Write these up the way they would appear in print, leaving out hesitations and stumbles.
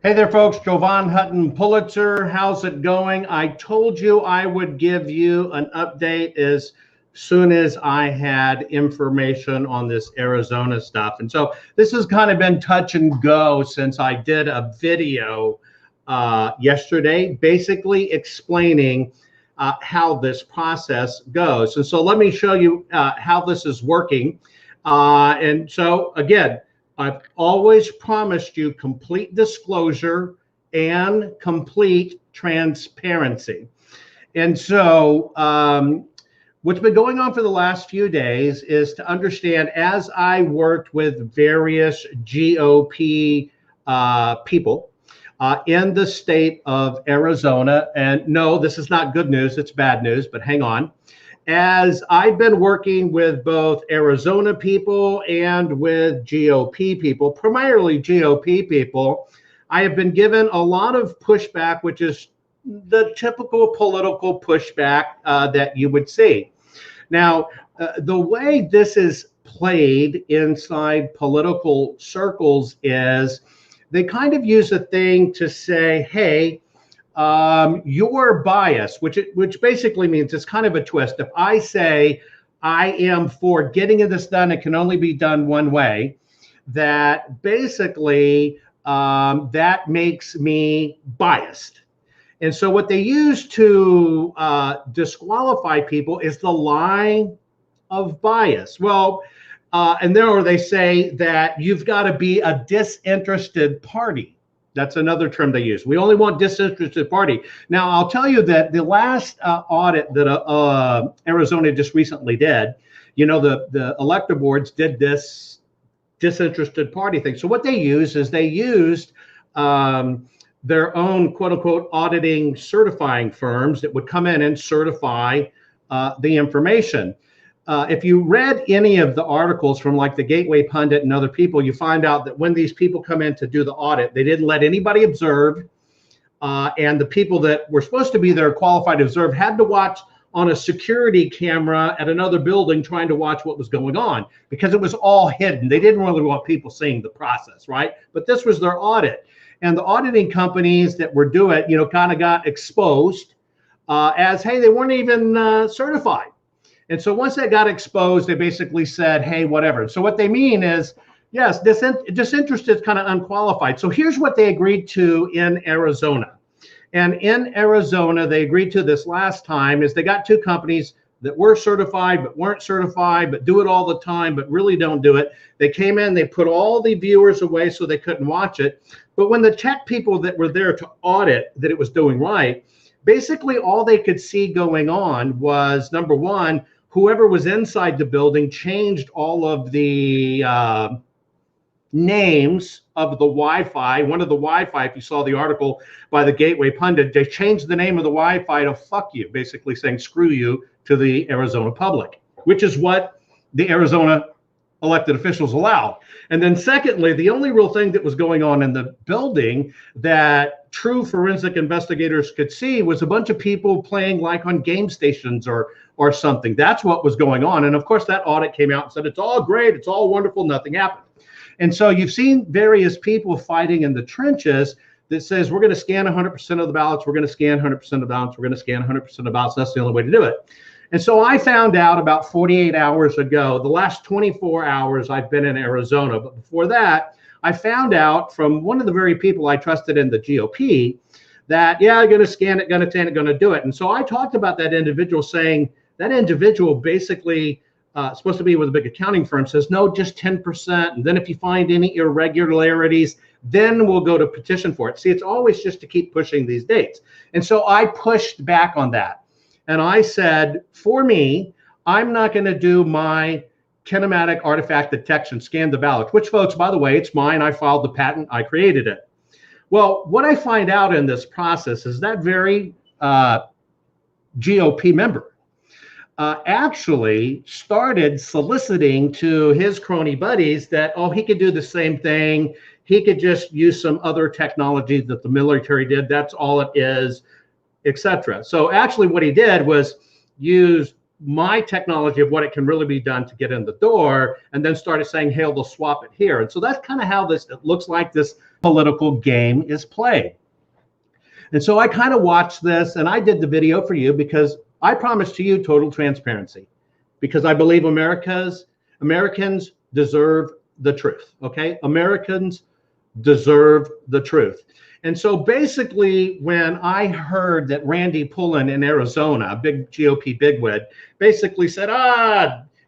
Hey there, folks. Jovan Hutton Pulitzer. How's it going? I told you I would give you an update as soon as I had information on this Arizona stuff. And so this has kind of been touch and go since I did a video yesterday, basically explaining how this process goes. And so let me show you how this is working. And so again, I've always promised you complete disclosure and complete transparency. And so what's been going on for the last few days is to understand, as I worked with various GOP people in the state of Arizona, and no, this is not good news, it's bad news, but hang on. As I've been working with both Arizona people and with GOP people, primarily GOP people, I have been given a lot of pushback, which is the typical political pushback that you would see. Now, the way this is played inside political circles is they kind of use a thing to say, hey, your bias, which basically means it's kind of a twist. If I say I am for getting this done, it can only be done one way, that basically that makes me biased. And so what they use to disqualify people is the line of bias. Well, and there they say that you've got to be a disinterested party. That's another term they use. We only want disinterested party. Now, I'll tell you that the last audit that Arizona just recently did, you know, the elector boards did this disinterested party thing. So what they use is they used their own quote unquote auditing certifying firms that would come in and certify the information. If you read any of the articles from like the Gateway Pundit and other people, you find out that when these people come in to do the audit, they didn't let anybody observe. And the people that were supposed to be there qualified to observe had to watch on a security camera at another building trying to watch what was going on because it was all hidden. They didn't really want people seeing the process, right? But this was their audit. And the auditing companies that were doing it, you know, kind of got exposed as, hey, they weren't even certified. And so once that got exposed, they basically said, hey, whatever. So what they mean is, yes, disinterested is kind of unqualified. So here's what they agreed to in Arizona. And in Arizona, they agreed to this last time is they got two companies that were certified, but weren't certified, but do it all the time, but really don't do it. They came in, they put all the viewers away so they couldn't watch it. But when the tech people that were there to audit that it was doing right, basically all they could see going on was, number one, whoever was inside the building changed all of the names of the Wi-Fi. One of the Wi-Fi, if you saw the article by the Gateway Pundit, they changed the name of the Wi-Fi to fuck you, basically saying screw you to the Arizona public, which is what the Arizona elected officials allow. And then secondly, the only real thing that was going on in the building that true forensic investigators could see was a bunch of people playing like on game stations or something. That's what was going on. And of course, that audit came out and said, it's all great, it's all wonderful, nothing happened. And so you've seen various people fighting in the trenches that says, we're going to scan 100% of the ballots, we're going to scan 100% of the ballots, we're going to scan 100% of the ballots. That's the only way to do it. And so I found out about 48 hours ago, the last 24 hours I've been in Arizona, but before that, I found out from one of the very people I trusted in the GOP that, yeah, I'm going to scan it, going to scan it, going to do it. And so I talked about that individual saying, that individual basically supposed to be with a big accounting firm says, no, just 10%. And then if you find any irregularities, then we'll go to petition for it. See, it's always just to keep pushing these dates. And so I pushed back on that. And I said, for me, I'm not going to do my kinematic artifact detection, scan the ballot, which, folks, by the way, it's mine. I filed the patent. I created it. Well, what I find out in this process is that very GOP member actually started soliciting to his crony buddies that, oh, he could do the same thing. He could just use some other technology that the military did. That's all it is, etc. So actually what he did was use my technology of what it can really be done to get in the door, and then started saying, hey, they'll swap it here. And so that's kind of how it looks like this political game is played. And so I kind of watched this, and I did the video for you because I promised to you total transparency, because I believe Americans deserve the truth. Okay, Americans deserve the truth. And so basically, when I heard that Randy Pullen in Arizona, a big GOP bigwig, basically said,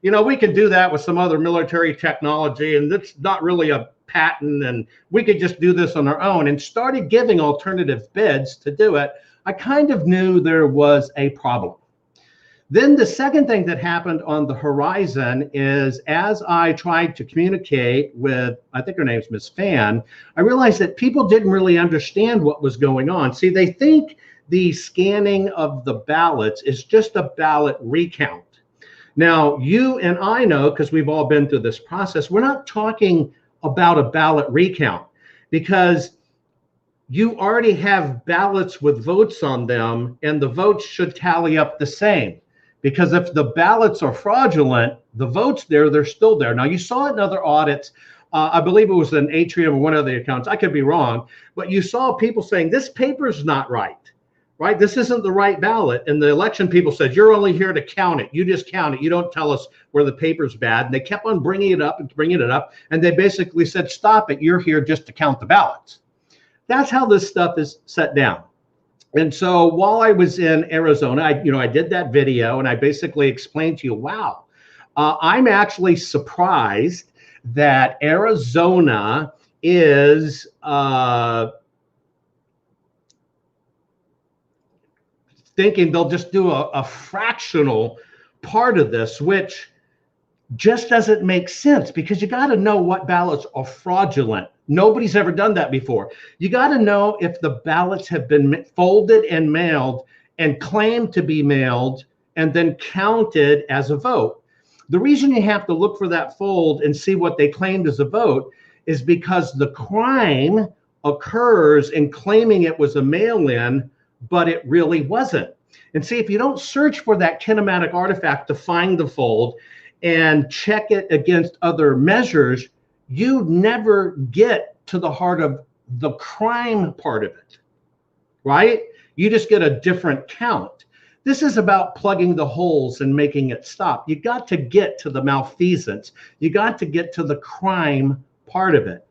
we can do that with some other military technology, and it's not really a patent, and we could just do this on our own, and started giving alternative bids to do it, I kind of knew there was a problem. Then the second thing that happened on the horizon is, as I tried to communicate with, I think her name's Miss Fan, I realized that people didn't really understand what was going on. See, they think the scanning of the ballots is just a ballot recount. Now, you and I know, because we've all been through this process, we're not talking about a ballot recount, because you already have ballots with votes on them, and the votes should tally up the same. Because if the ballots are fraudulent, the votes they're still there. Now, you saw it in other audits. I believe it was an Atrium or one of the accounts. I could be wrong, but you saw people saying this paper's not right? This isn't the right ballot. And the election people said, you're only here to count it. You just count it. You don't tell us where the paper's bad. And they kept on bringing it up. And they basically said, stop it. You're here just to count the ballots. That's how this stuff is set down. And so while I was in Arizona, I did that video, and I basically explained to you, wow, I'm actually surprised that Arizona is thinking they'll just do a fractional part of this, which just doesn't make sense, because you got to know what ballots are fraudulent. Nobody's ever done that before. You got to know if the ballots have been folded and mailed and claimed to be mailed and then counted as a vote. The reason you have to look for that fold and see what they claimed as a vote is because the crime occurs in claiming it was a mail-in, but it really wasn't. And see, if you don't search for that kinematic artifact to find the fold and check it against other measures, you never get to the heart of the crime part of it, right? You just get a different count. This is about plugging the holes and making it stop. You got to get to the malfeasance. You got to get to the crime part of it.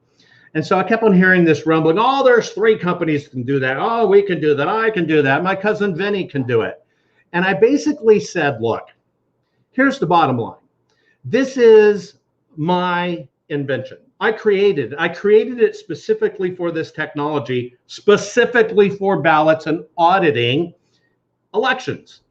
And so I kept on hearing this rumbling, oh, there's 3 companies can do that. Oh, we can do that. I can do that. My cousin Vinny can do it. And I basically said, look, here's the bottom line. This is my invention. I created it specifically for this technology, specifically for ballots and auditing elections.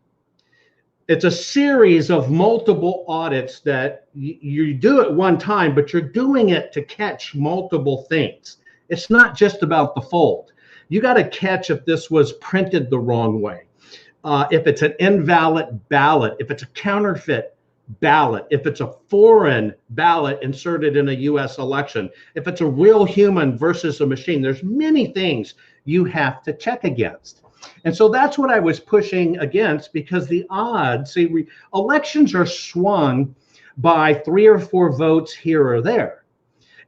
It's a series of multiple audits that you do at one time, but you're doing it to catch multiple things. It's not just about the fold. You got to catch if this was printed the wrong way, if it's an invalid ballot, if it's a counterfeit ballot, if it's a foreign ballot inserted in a US election, if it's a real human versus a machine. There's many things you have to check against. And so that's what I was pushing against, because the odds, see, elections are swung by 3 or 4 votes here or there.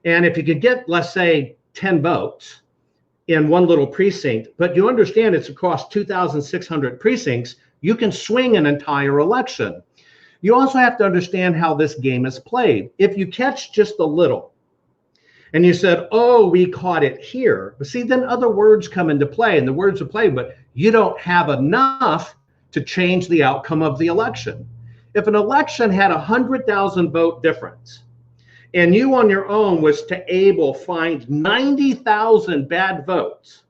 And if you could get, let's say, 10 votes in one little precinct, but you understand it's across 2,600 precincts, you can swing an entire election. You also have to understand how this game is played. If you catch just a little and you said, oh, we caught it here, but see, then other words come into play, and the words are played, but you don't have enough to change the outcome of the election. If an election had 100,000 vote difference, and you on your own was to find 90,000 bad votes,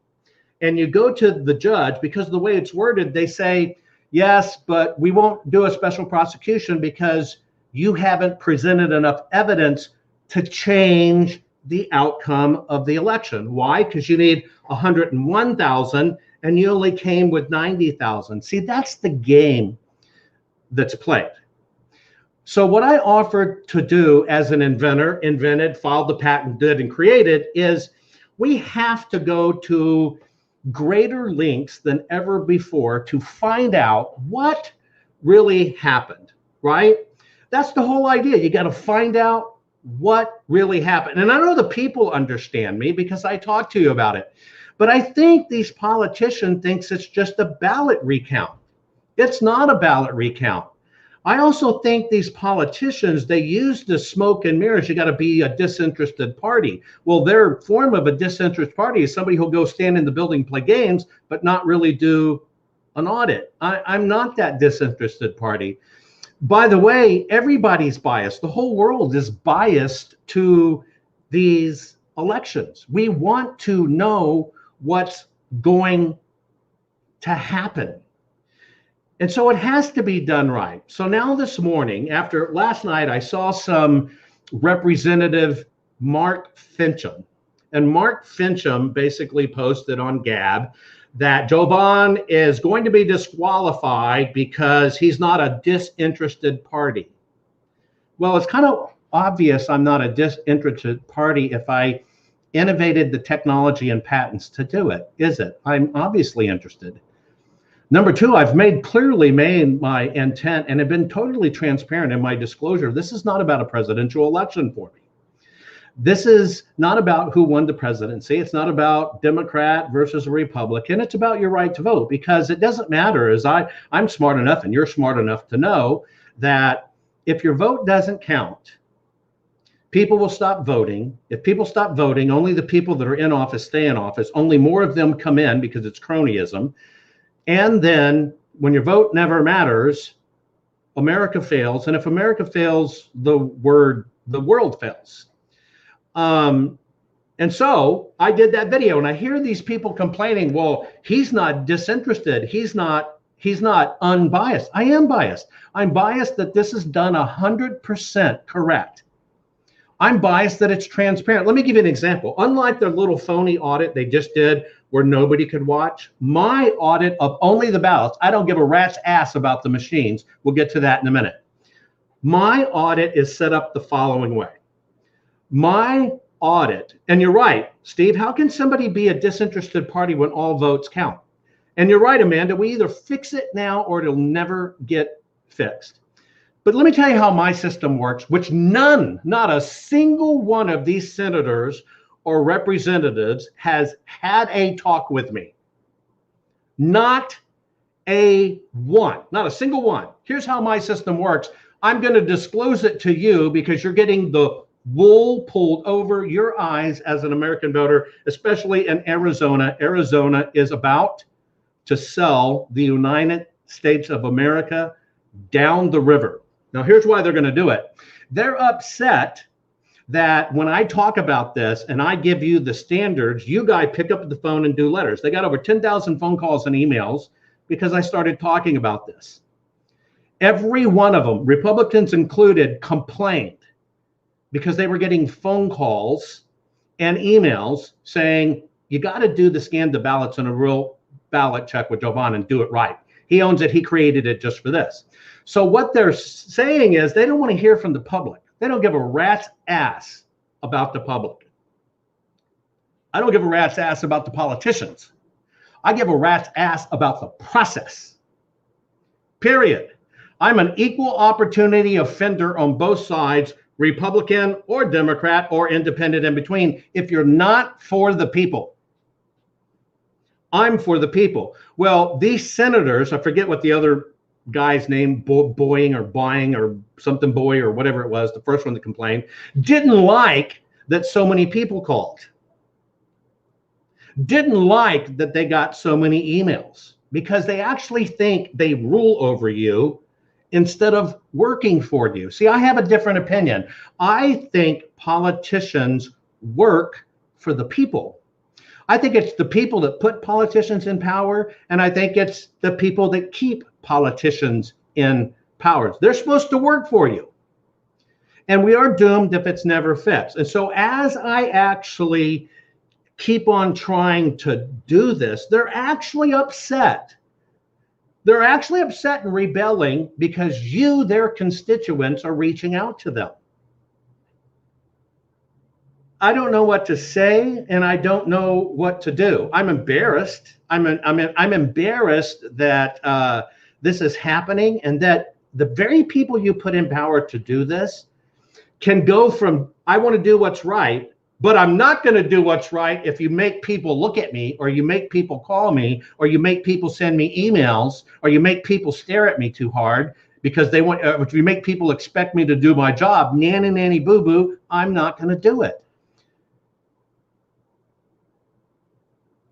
and you go to the judge, because of the way it's worded, they say, yes, but we won't do a special prosecution because you haven't presented enough evidence to change the outcome of the election. Why? Because you need 101,000 and you only came with 90,000. See, that's the game that's played. So what I offered to do as an inventor, invented, filed the patent, did, and created, is we have to go to greater lengths than ever before to find out what really happened, right? That's the whole idea. You got to find out what really happened. And I know the people understand me because I talked to you about it. But I think these politicians thinks it's just a ballot recount. It's not a ballot recount. I also think these politicians, they use the smoke and mirrors. You got to be a disinterested party. Well, their form of a disinterested party is somebody who'll go stand in the building, play games, but not really do an audit. I'm not that disinterested party. By the way, everybody's biased. The whole world is biased to these elections. We want to know what's going to happen. And so it has to be done right. So now this morning, after last night, I saw some Representative Mark Fincham. And Mark Fincham basically posted on Gab that Joe Biden is going to be disqualified because he's not a disinterested party. Well, it's kind of obvious I'm not a disinterested party if I innovated the technology and patents to do it, is it? I'm obviously interested. Number two, I've clearly made my intent and have been totally transparent in my disclosure. This is not about a presidential election for me. This is not about who won the presidency. It's not about Democrat versus Republican. It's about your right to vote, because it doesn't matter, as I'm smart enough and you're smart enough to know that if your vote doesn't count, people will stop voting. If people stop voting, only the people that are in office stay in office. Only more of them come in because it's cronyism. And then when your vote never matters, America fails. And if America fails, the world fails. And so I did that video, and I hear these people complaining, well, he's not disinterested. He's not unbiased. I am biased. I'm biased that this is done 100% correct. I'm biased that it's transparent. Let me give you an example. Unlike the little phony audit they just did where nobody could watch, my audit of only the ballots, I don't give a rat's ass about the machines. We'll get to that in a minute. My audit is set up the following way. My audit, and you're right, Steve, how can somebody be a disinterested party when all votes count? And you're right, Amanda, we either fix it now or it'll never get fixed. But let me tell you how my system works, which not a single one of these senators or representatives has had a talk with me. Not a single one. Here's how my system works. I'm going to disclose it to you because you're getting the wool pulled over your eyes as an American voter, especially in Arizona. Arizona is about to sell the United States of America down the river. Now, here's why they're going to do it. They're upset that when I talk about this and I give you the standards, you guys pick up the phone and do letters. They got over 10,000 phone calls and emails because I started talking about this. Every one of them, Republicans included, complained because they were getting phone calls and emails saying, you got to do the scan the ballots in a real ballot check with Joe Biden and do it right. He owns it. He created it just for this. So what they're saying is they don't want to hear from the public. They don't give a rat's ass about the public. I don't give a rat's ass about the politicians. I give a rat's ass about the process. Period. I'm an equal opportunity offender on both sides, Republican or Democrat or independent in between. If you're not for the people, I'm for the people. Well, these senators, I forget what the other guy's name, Boying or Buying or something Boy or whatever it was, the first one that complained, didn't like that so many people called. Didn't like that they got so many emails because they actually think they rule over you instead of working for you. See, I have a different opinion. I think politicians work for the people. I think it's the people that put politicians in power, and I think it's the people that keep politicians in power. They're supposed to work for you. And we are doomed if it's never fixed. And so as I actually keep on trying to do this, they're actually upset. They're actually upset and rebelling because you, their constituents, are reaching out to them. I don't know what to say, and I don't know what to do. I'm embarrassed. I'm embarrassed that this is happening, and that the very people you put in power to do this can go from, I want to do what's right, but I'm not going to do what's right if you make people look at me, or you make people call me, or you make people send me emails, or you make people stare at me too hard because they want, if you make people expect me to do my job, nanny, nanny, boo, boo, I'm not going to do it.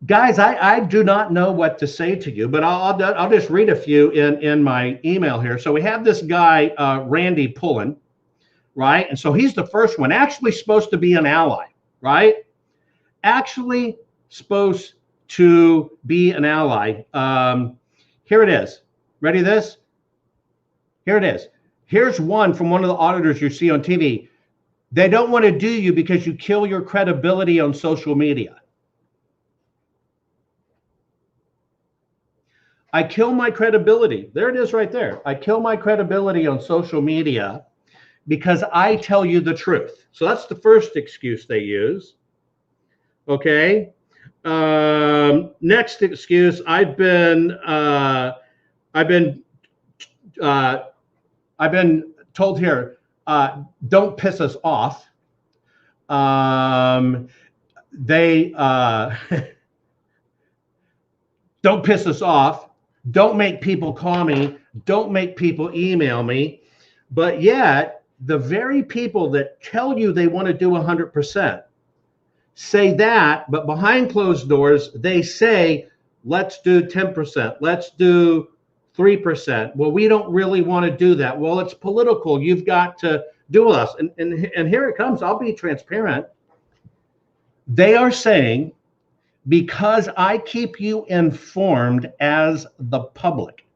Guys, I do not know what to say to you, but I'll just read a few in my email here. So we have this guy, Randy Pullen, right? And so he's the first one, actually supposed to be an ally, right? Actually supposed to be an ally. Here it is. Ready this? Here it is. Here's one from one of the auditors you see on TV. They don't want to do you because you kill your credibility on social media. I kill my credibility. There it is right there. I kill my credibility on social media because I tell you the truth. So that's the first excuse they use. Okay. Next excuse, I've been told here, don't piss us off. Don't piss us off. Don't make people call me. Don't make people email me. But yet, the very people that tell you they want to do 100% say that, but behind closed doors, they say, let's do 10%. Let's do 3%. Well, we don't really want to do that. Well, it's political. You've got to do us. And here it comes. I'll be transparent. They are saying, because I keep you informed as the public,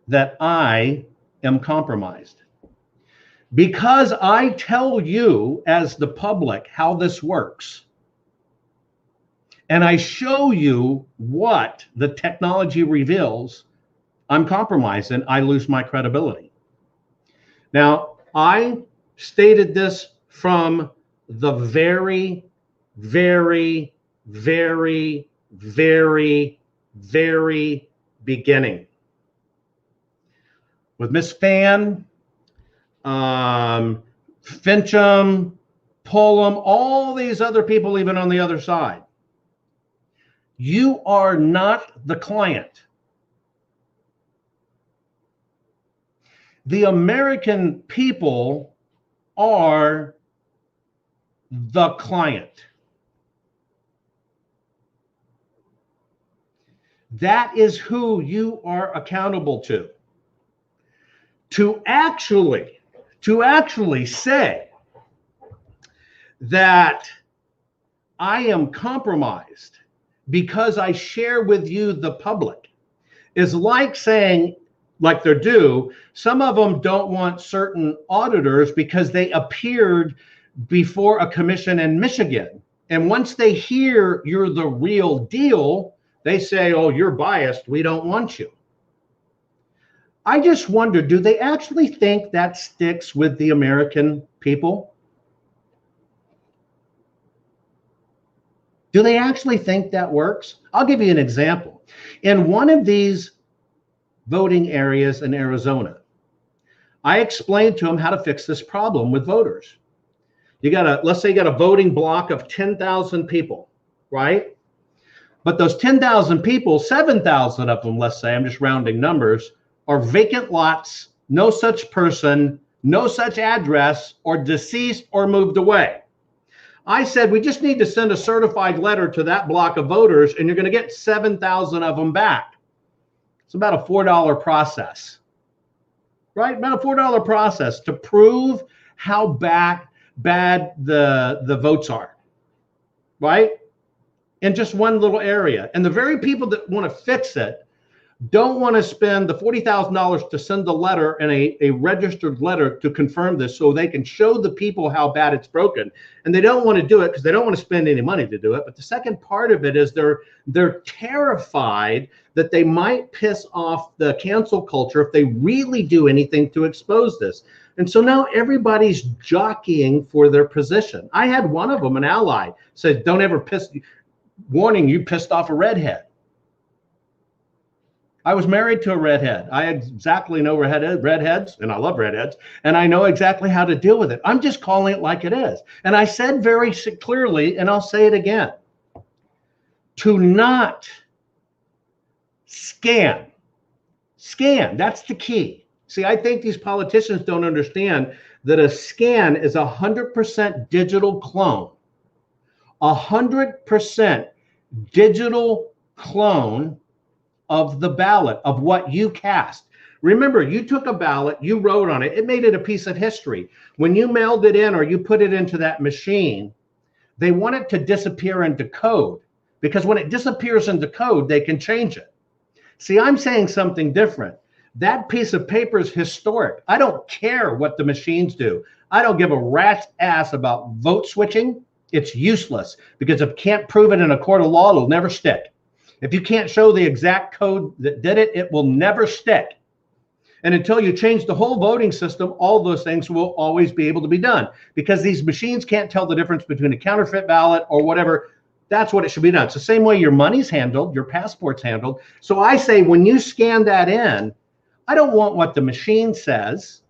that I am compromised. Because I tell you as the public how this works, and I show you what the technology reveals, I'm compromised and I lose my credibility. Now, I stated this from the very beginning. With Miss Fan, Fincham, Pullum, all these other people even on the other side. You are not the client. The American people are the client. That is who you are accountable to. To actually say that I am compromised because I share with you the public is like saying, like they're due, some of them don't want certain auditors because they appeared before a commission in Michigan. And once they hear you're the real deal, they say, oh, you're biased. We don't want you. I just wonder, do they actually think that sticks with the American people? Do they actually think that works? I'll give you an example. In one of these voting areas in Arizona, I explained to them how to fix this problem with voters. Let's say you got a voting block of 10,000 people, right? But those 10,000 people, 7,000 of them, let's say, I'm just rounding numbers, are vacant lots, no such person, no such address, or deceased or moved away. I said, we just need to send a certified letter to that block of voters, and you're going to get 7,000 of them back. It's about a $4 process, right? About a $4 process to prove how bad the votes are, right? In just one little area. And the very people that want to fix it don't want to spend the $40,000 to send the letter and a registered letter to confirm this so they can show the people how bad it's broken. And they don't want to do it because they don't want to spend any money to do it. But the second part of it is they're terrified that they might piss off the cancel culture if they really do anything to expose this. And so now everybody's jockeying for their position. I had one of them, an ally, said, don't ever piss, warning, you pissed off a redhead. I was married to a redhead. I exactly know redheads, and I love redheads, and I know exactly how to deal with it. I'm just calling it like it is. And I said very clearly, and I'll say it again, to not scan. Scan, that's the key. See, I think these politicians don't understand that a scan is 100% digital clone. 100% digital clone of the ballot, of what you cast. Remember, you took a ballot, you wrote on it, it made it a piece of history. When you mailed it in or you put it into that machine, they want it to disappear into code, because when it disappears into code, they can change it. See, I'm saying something different. That piece of paper is historic. I don't care what the machines do. I don't give a rat's ass about vote switching. It's useless, because if you can't prove it in a court of law, it'll never stick. If you can't show the exact code that did it, it will never stick. And until you change the whole voting system, all those things will always be able to be done, because these machines can't tell the difference between a counterfeit ballot or whatever. That's what it should be done. It's the same way your money's handled, your passport's handled. So I say, when you scan that in, I don't want what the machine says.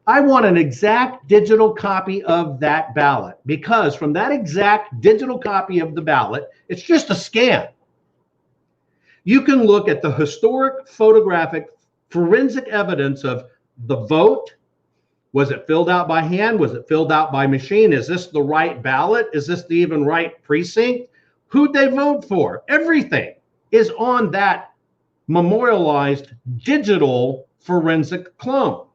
I want an exact digital copy of that ballot, because from that exact digital copy of the ballot, it's just a scan. You can look at the historic, photographic, forensic evidence of the vote. Was it filled out by hand? Was it filled out by machine? Is this the right ballot? Is this the even right precinct? Who'd they vote for? Everything is on that memorialized digital forensic clone.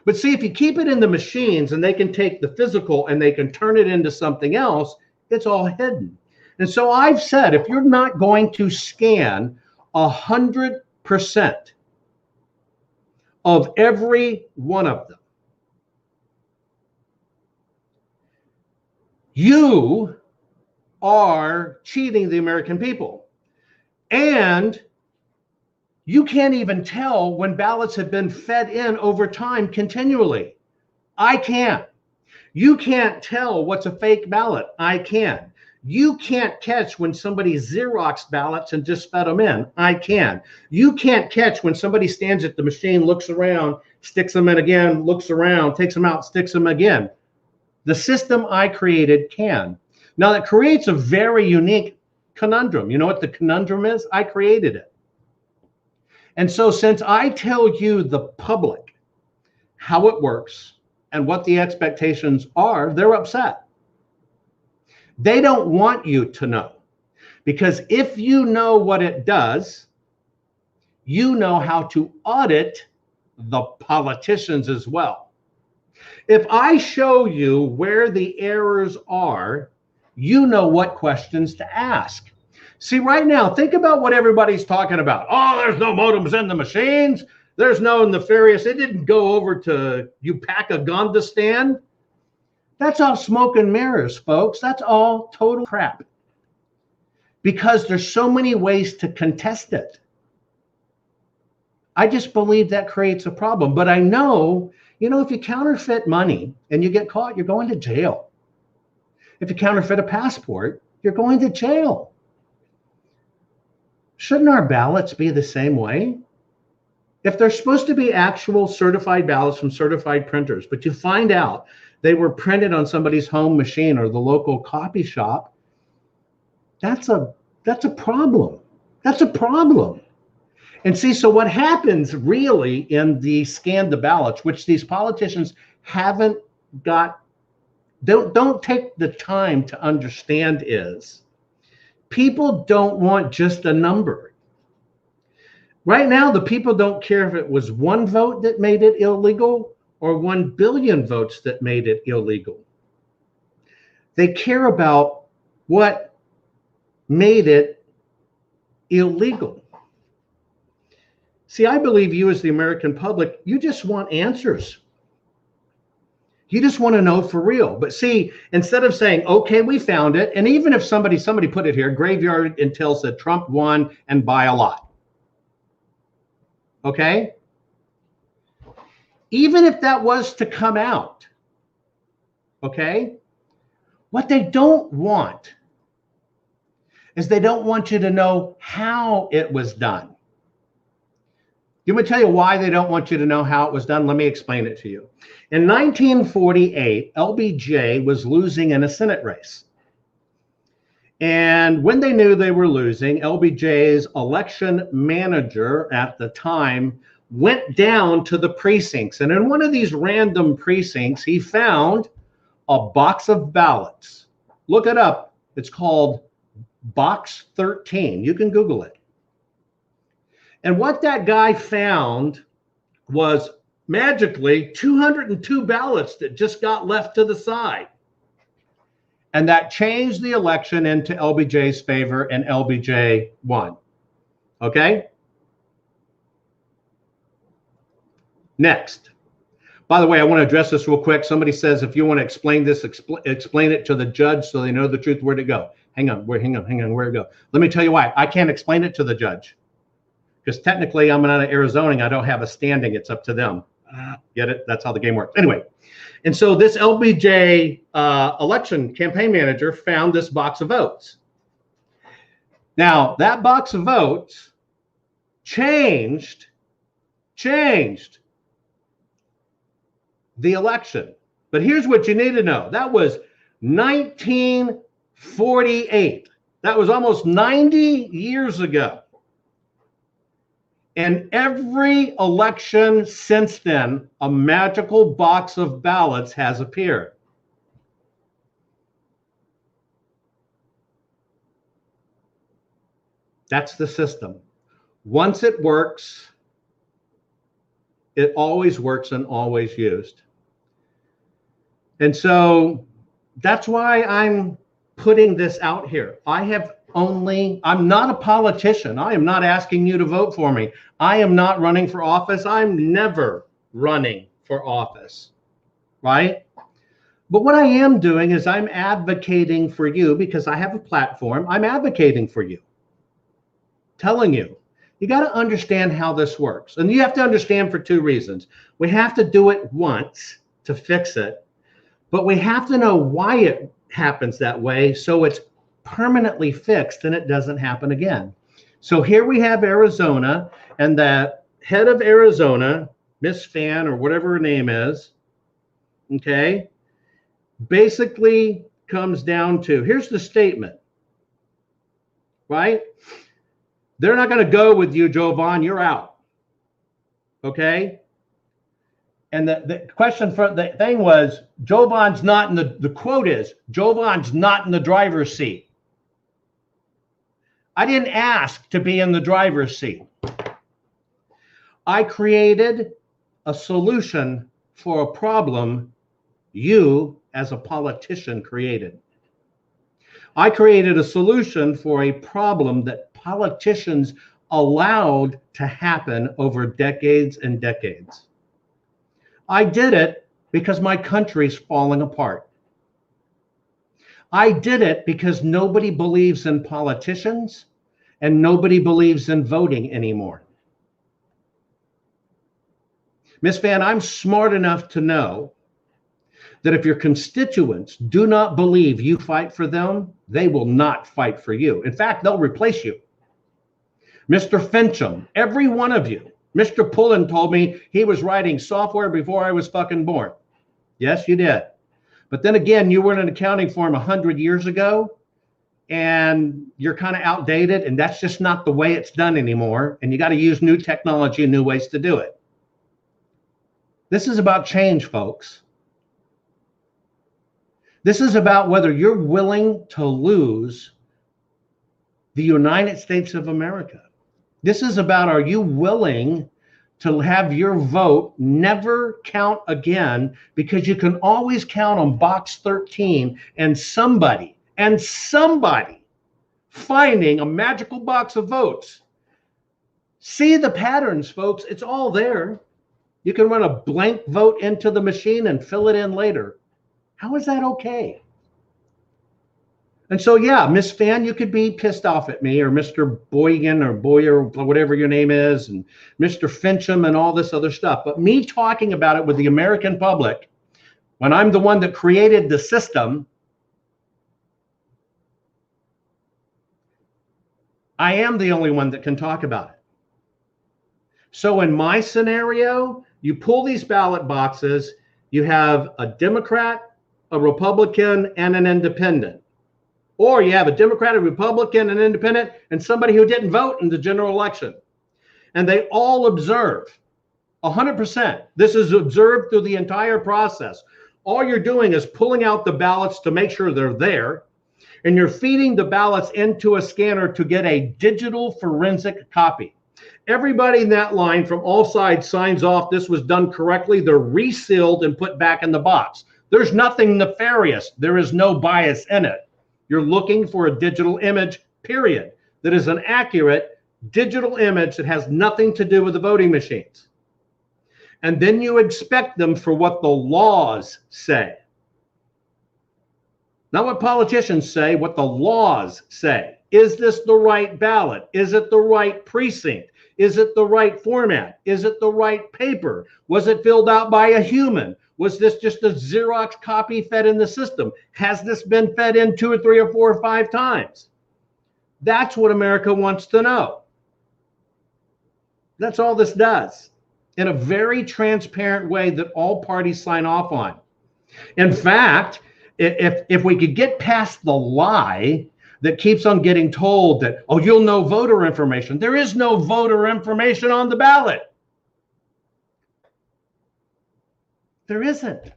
But see, if you keep it in the machines and they can take the physical and they can turn it into something else, it's all hidden. And so I've said, if you're not going to scan 100% of every one of them, you are cheating the American people. And you can't even tell when ballots have been fed in over time continually. I can. You can't tell what's a fake ballot. I can. You can't catch when somebody Xeroxed ballots and just fed them in. I can. You can't catch when somebody stands at the machine, looks around, sticks them in again, looks around, takes them out, sticks them again. The system I created can. Now, that creates a very unique conundrum. You know what the conundrum is? I created it. And so since I tell you, the public, how it works and what the expectations are, they're upset. They don't want you to know, because if you know what it does, you know how to audit the politicians as well. If I show you where the errors are, you know what questions to ask. See, right now, think about what everybody's talking about. Oh, there's no modems in the machines. There's no nefarious. It didn't go over to Upakistan. That's all smoke and mirrors, folks. That's all total crap. Because there's so many ways to contest it. I just believe that creates a problem. But I know, if you counterfeit money and you get caught, you're going to jail. If you counterfeit a passport, you're going to jail. Shouldn't our ballots be the same way? If they're supposed to be actual certified ballots from certified printers, but you find out they were printed on somebody's home machine or the local copy shop, that's a problem. That's a problem. And see, so what happens really in the scan the ballots, which these politicians haven't got, don't take the time to understand, is people don't want just a number. Right now, the people don't care if it was one vote that made it illegal or 1 billion votes that made it illegal. They care about what made it illegal. See, I believe you as the American public, you just want answers. You just want to know for real. But see, instead of saying, okay, we found it, and even if somebody put it here, Graveyard Intel said Trump won and by a lot. Okay? Even if that was to come out, okay? What they don't want is they don't want you to know how it was done. You want me to tell you why they don't want you to know how it was done? Let me explain it to you. In 1948, LBJ was losing in a Senate race. And when they knew they were losing, LBJ's election manager at the time went down to the precincts. And in one of these random precincts, he found a box of ballots. Look it up. It's called Box 13. You can Google it. And what that guy found was magically 202 ballots that just got left to the side. And that changed the election into LBJ's favor, and LBJ won. Okay? Next. By the way, I want to address this real quick. Somebody says if you want to explain this, explain it to the judge so they know the truth. Where'd it go? Hang on, where'd it go? Let me tell you why. I can't explain it to the judge. Because technically I'm not an Arizonian. I don't have a standing. It's up to them. Get it? That's how the game works. Anyway, and so this LBJ election campaign manager found this box of votes. Now, that box of votes changed the election. But here's what you need to know. That was 1948. That was almost 90 years ago. And every election since then, a magical box of ballots has appeared. That's the system. Once it works, it always works and always used. And so that's why I'm putting this out here. I'm not a politician. I am not asking you to vote for me. I am not running for office. I'm never running for office, right? But what I am doing is I'm advocating for you because I have a platform. I'm advocating for you, telling you, you got to understand how this works. And you have to understand for two reasons. We have to do it once to fix it, but we have to know why it happens that way so it's permanently fixed and it doesn't happen again. So here we have Arizona, and the head of Arizona, Miss Fan or whatever her name is, okay, basically comes down to, here's the statement, right? They're not going to go with you, Jovan, you're out, okay? And the question for the thing was, Jovan's not in the quote is, Jovan's not in the driver's seat. I didn't ask to be in the driver's seat. I created a solution for a problem you, as a politician, created. I created a solution for a problem that politicians allowed to happen over decades and decades. I did it because my country's falling apart. I did it because nobody believes in politicians and nobody believes in voting anymore. Miss Van, I'm smart enough to know that if your constituents do not believe you fight for them, they will not fight for you. In fact, they'll replace you. Mr. Fincham, every one of you. Mr. Pullen told me he was writing software before I was fucking born. Yes, you did. But then again, you were in an accounting firm 100 years ago, and you're kind of outdated, and that's just not the way it's done anymore. And you got to use new technology and new ways to do it. This is about change, folks. This is about whether you're willing to lose the United States of America. This is about, are you willing to have your vote never count again, because you can always count on box 13 and somebody finding a magical box of votes. See the patterns, folks. It's all there. You can run a blank vote into the machine and fill it in later. How is that okay? And so, yeah, Miss Fan, you could be pissed off at me, or Mr. Boygan or Boyer, or whatever your name is, and Mr. Fincham and all this other stuff. But me talking about it with the American public, when I'm the one that created the system, I am the only one that can talk about it. So in my scenario, you pull these ballot boxes, you have a Democrat, a Republican, and an independent. Or you have a Democrat, a Republican, an independent, and somebody who didn't vote in the general election. And they all observe 100%. This is observed through the entire process. All you're doing is pulling out the ballots to make sure they're there, and you're feeding the ballots into a scanner to get a digital forensic copy. Everybody in that line from all sides signs off this was done correctly. They're resealed and put back in the box. There's nothing nefarious. There is no bias in it. You're looking for a digital image, period. That is an accurate digital image that has nothing to do with the voting machines. And then you expect them for what the laws say. Not what politicians say, what the laws say. Is this the right ballot? Is it the right precinct? Is it the right format? Is it the right paper? Was it filled out by a human? Was this just a Xerox copy fed in the system? Has this been fed in 2 or 3 or 4 or 5 times? That's what America wants to know. That's all this does, in a very transparent way that all parties sign off on. In fact, if we could get past the lie that keeps on getting told that, oh, you'll know voter information. There is no voter information on the ballot. There isn't.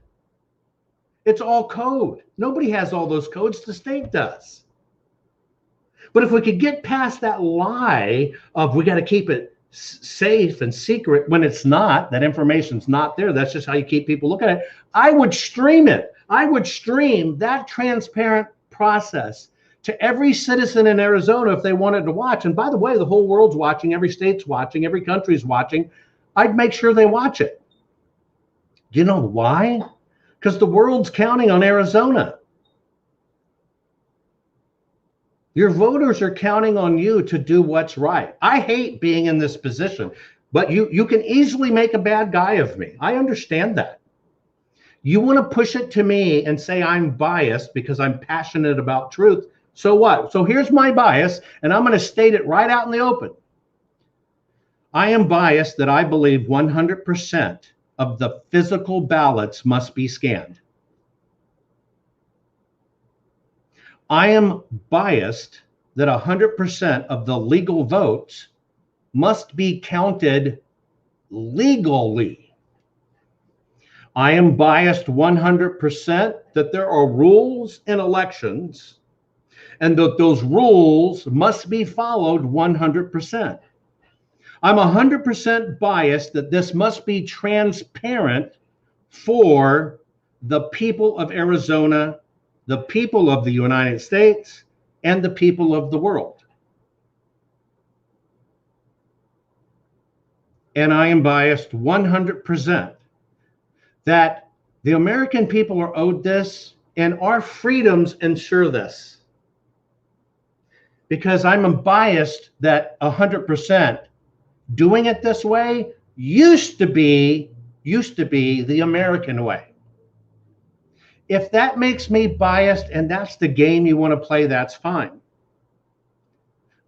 It's all code. Nobody has all those codes. The state does. But if we could get past that lie of we got to keep it safe and secret when it's not, that information's not there. That's just how you keep people looking at it. I would stream it. I would stream that transparent process to every citizen in Arizona if they wanted to watch. And by the way, the whole world's watching, every state's watching, every country's watching. I'd make sure they watch it. Do you know why? Because the world's counting on Arizona. Your voters are counting on you to do what's right. I hate being in this position, but you can easily make a bad guy of me. I understand that. You want to push it to me and say I'm biased because I'm passionate about truth. So what? So here's my bias, and I'm going to state it right out in the open. I am biased that I believe 100% of the physical ballots must be scanned. I am biased that 100% of the legal votes must be counted legally. I am biased 100% that there are rules in elections and that those rules must be followed 100%. I'm 100% biased that this must be transparent for the people of Arizona, the people of the United States, and the people of the world. And I am biased 100% that the American people are owed this, and our freedoms ensure this. Because I'm biased that 100% doing it this way used to be the American way. If that makes me biased and that's the game you want to play, that's fine.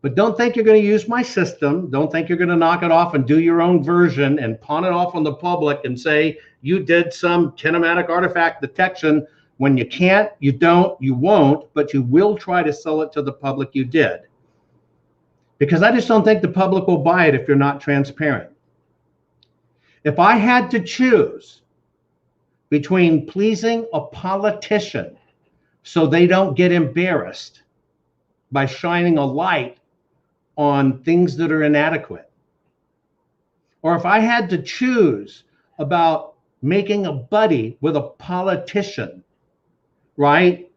But don't think you're going to use my system. Don't think you're going to knock it off and do your own version and pawn it off on the public and say you did some kinematic artifact detection when you can't, you don't, you won't, but you will try to sell it to the public you did. Because I just don't think the public will buy it if you're not transparent. If I had to choose between pleasing a politician so they don't get embarrassed by shining a light on things that are inadequate, or if I had to choose about making a buddy with a politician, right,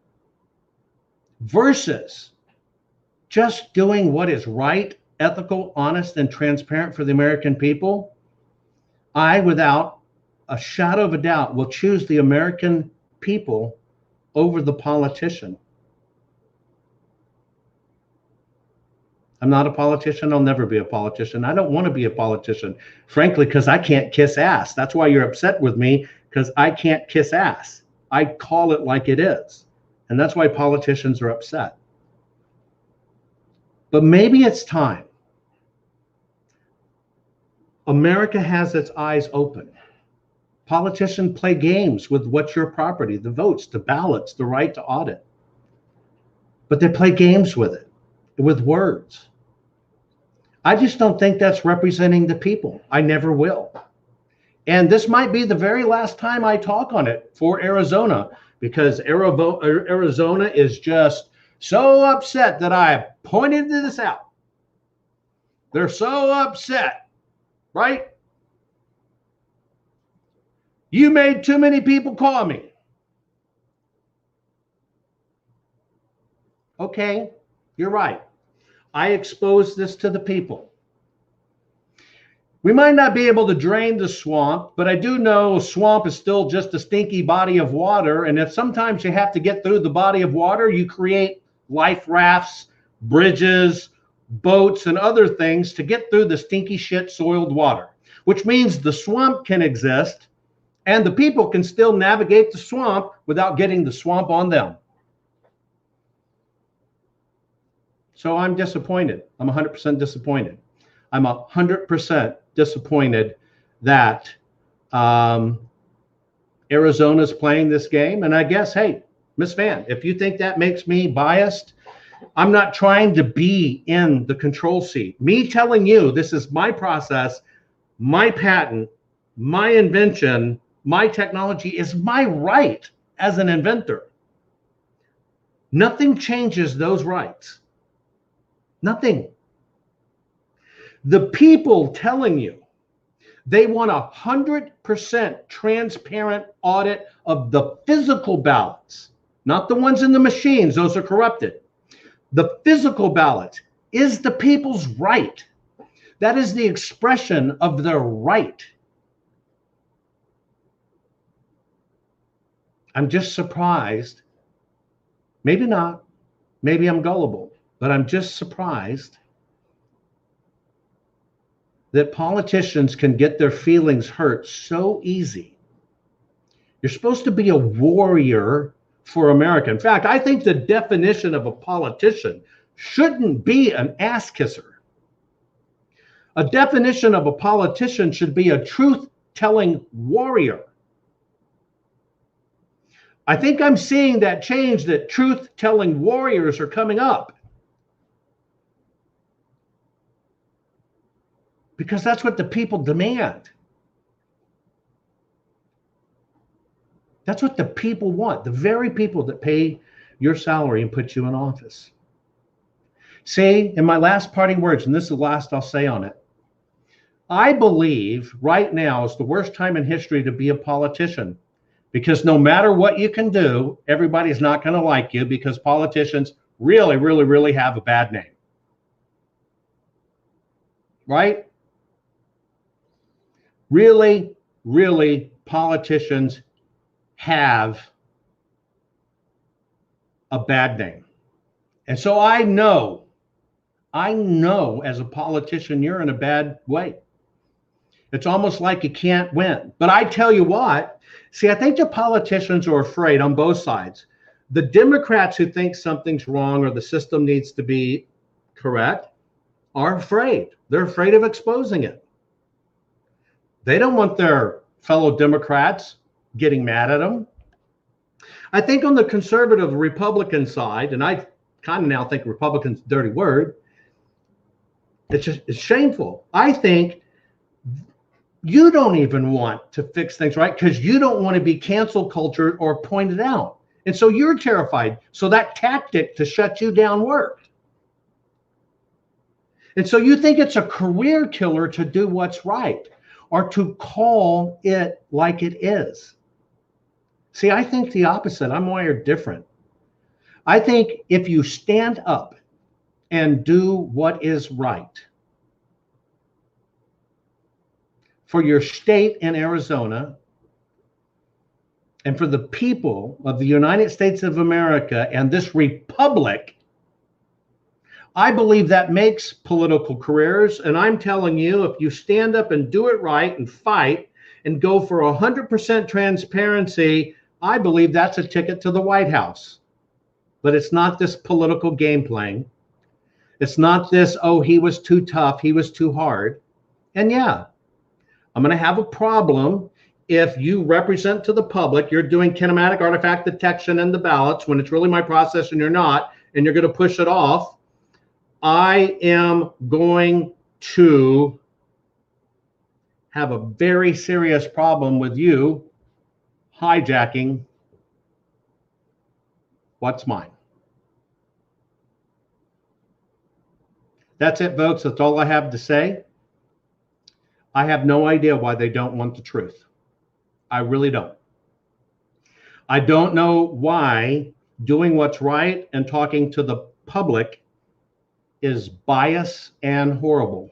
versus just doing what is right, ethical, honest, and transparent for the American people, I, without a shadow of a doubt, will choose the American people over the politician. I'm not a politician. I'll never be a politician. I don't want to be a politician, frankly, because I can't kiss ass. That's why you're upset with me, because I can't kiss ass. I call it like it is. And that's why politicians are upset. But maybe it's time. America has its eyes open. Politicians play games with what's your property, the votes, the ballots, the right to audit. But they play games with it, with words. I just don't think that's representing the people. I never will. And this might be the very last time I talk on it for Arizona, because Arizona is just so upset that I pointed this out. They're so upset, right? You made too many people call me. Okay, you're right. I exposed this to the people. We might not be able to drain the swamp, but I do know swamp is still just a stinky body of water. And if sometimes you have to get through the body of water, you create life rafts, bridges, boats, and other things to get through the stinky shit soiled water, which means the swamp can exist and the people can still navigate the swamp without getting the swamp on them. So I'm disappointed. I'm 100% disappointed. I'm 100% disappointed that Arizona's playing this game. And I guess, hey, Miss Van, if you think that makes me biased, I'm not trying to be in the control seat. Me telling you this is my process, my patent, my invention, my technology is my right as an inventor. Nothing changes those rights. Nothing. The people telling you they want 100% transparent audit of the physical ballots, not the ones in the machines, those are corrupted. The physical ballot is the people's right. That is the expression of their right. I'm just surprised. Maybe not. Maybe I'm gullible, but I'm just surprised that politicians can get their feelings hurt so easy. You're supposed to be a warrior for America. In fact, I think the definition of a politician shouldn't be an ass kisser. A definition of a politician should be a truth-telling warrior. I think I'm seeing that change, that truth-telling warriors are coming up. Because that's what the people demand. That's what the people want, the very people that pay your salary and put you in office. See, in my last parting words, and this is the last I'll say on it, I believe right now is the worst time in history to be a politician, because no matter what you can do, everybody's not going to like you, because politicians really, really, really have a bad name. Right? Really, really, politicians have a bad name. And so I know as a politician, you're in a bad way. It's almost like you can't win. But I tell you what, see, I think the politicians are afraid on both sides. The Democrats who think something's wrong or the system needs to be correct are afraid. They're afraid of exposing it. They don't want their fellow Democrats getting mad at them. I think on the conservative Republican side, and I kind of now think Republican's a dirty word, it's shameful. I think you don't even want to fix things right because you don't want to be cancel cultured or pointed out. And so you're terrified. So that tactic to shut you down worked. And so you think it's a career killer to do what's right or to call it like it is. See, I think the opposite. I'm wired different. I think if you stand up and do what is right for your state in Arizona and for the people of the United States of America and this republic, I believe that makes political careers. And I'm telling you, if you stand up and do it right and fight and go for 100% transparency, I believe that's a ticket to the White House. But it's not this political game playing. It's not this, oh, he was too tough, he was too hard. And yeah, I'm going to have a problem if you represent to the public, you're doing kinematic artifact detection in the ballots when it's really my process and you're not, and you're going to push it off. I am going to have a very serious problem with you hijacking what's mine. That's it, folks. That's all I have to say. I have no idea why they don't want the truth. I really don't. I don't know why doing what's right and talking to the public is bias and horrible.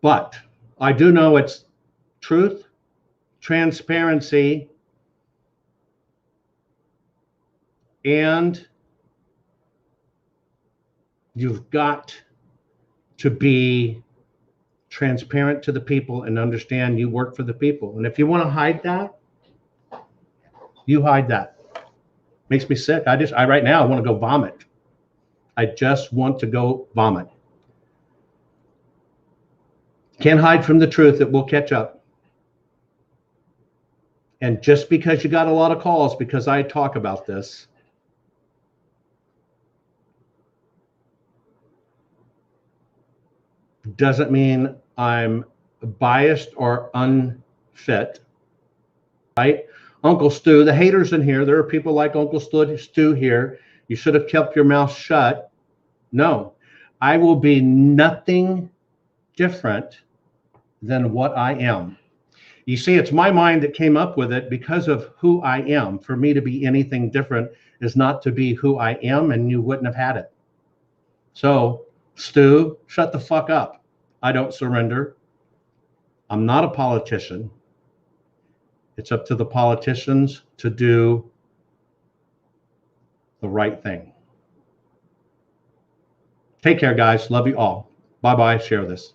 But I do know it's truth, transparency, and you've got to be transparent to the people and understand you work for the people. And if you want to hide that, you hide that. Makes me sick. I right now I want to go vomit. I just want to go vomit. Can't hide from the truth. It will catch up. And just because you got a lot of calls because I talk about this, doesn't mean I'm biased or unfit, right? Uncle Stu, the haters in here, there are people like Uncle Stu here. You should have kept your mouth shut. No, I will be nothing different than what I am. You see, it's my mind that came up with it because of who I am. For me to be anything different is not to be who I am, and you wouldn't have had it. So, Stu, shut the fuck up. I don't surrender. I'm not a politician. It's up to the politicians to do the right thing. Take care, guys. Love you all. Bye-bye. Share this.